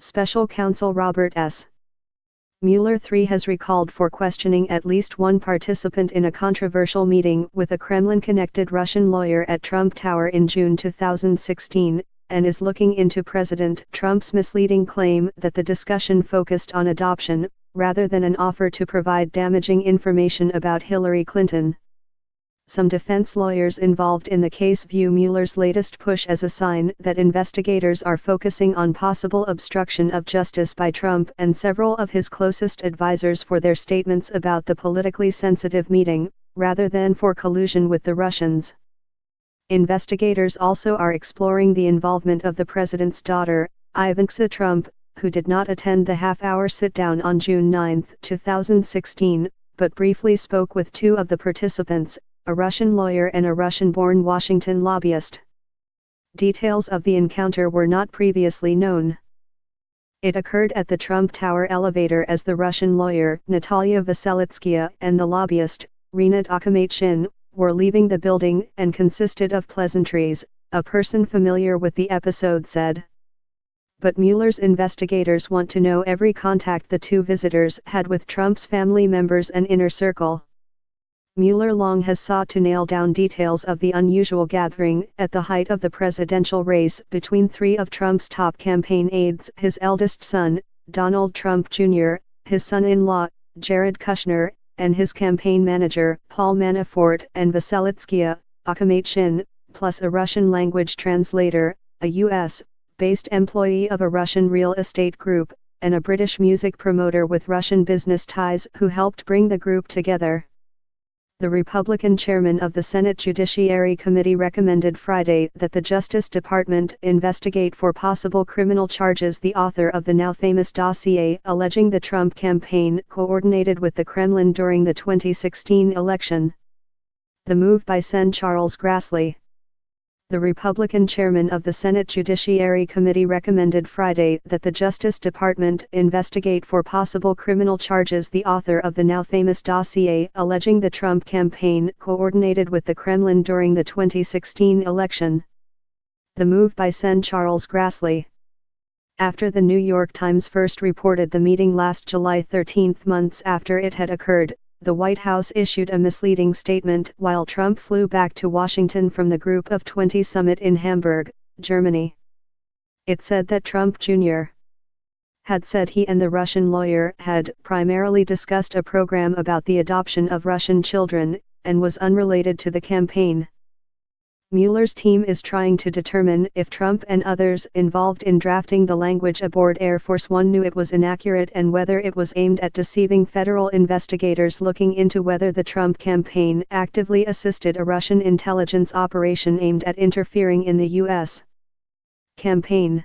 Special Counsel Robert S. Mueller III has recalled for questioning at least one participant in a controversial meeting with a Kremlin-connected Russian lawyer at Trump Tower in June 2016, and is looking into President Trump's misleading claim that the discussion focused on adoption, rather than an offer to provide damaging information about Hillary Clinton. Some defense lawyers involved in the case view Mueller's latest push as a sign that investigators are focusing on possible obstruction of justice by Trump and several of his closest advisors for their statements about the politically sensitive meeting, rather than for collusion with the Russians. Investigators also are exploring the involvement of the president's daughter, Ivanka Trump, who did not attend the half-hour sit-down on June 9, 2016, but briefly spoke with two of the participants, a Russian lawyer and a Russian-born Washington lobbyist. Details of the encounter were not previously known. It occurred at the Trump Tower elevator as the Russian lawyer, Natalia Veselitskaya, and the lobbyist, Rinat Akhmetshin, were leaving the building and consisted of pleasantries, a person familiar with the episode said. But Mueller's investigators want to know every contact the two visitors had with Trump's family members and inner circle. Mueller long has sought to nail down details of the unusual gathering at the height of the presidential race between three of Trump's top campaign aides: his eldest son, Donald Trump Jr., his son-in-law, Jared Kushner, and his campaign manager, Paul Manafort, and Veselitskaya, Akhmetshin, plus a Russian-language translator, a U.S.-based employee of a Russian real estate group, and a British music promoter with Russian business ties who helped bring the group together. The Republican chairman of the Senate Judiciary Committee recommended Friday that the Justice Department investigate for possible criminal charges the author of the now-famous dossier alleging the Trump campaign coordinated with the Kremlin during the 2016 election. The move by Sen. Charles Grassley. The Republican chairman of the Senate Judiciary Committee recommended Friday that the Justice Department investigate for possible criminal charges the author of the now-famous dossier alleging the Trump campaign coordinated with the Kremlin during the 2016 election. The move by Sen. Charles Grassley. After the New York Times first reported the meeting last July 13, months after it had occurred, the White House issued a misleading statement while Trump flew back to Washington from the Group of 20 summit in Hamburg, Germany. It said that Trump Jr. had said he and the Russian lawyer had primarily discussed a program about the adoption of Russian children, and was unrelated to the campaign. Mueller's team is trying to determine if Trump and others involved in drafting the language aboard Air Force One knew it was inaccurate and whether it was aimed at deceiving federal investigators looking into whether the Trump campaign actively assisted a Russian intelligence operation aimed at interfering in the U.S. campaign.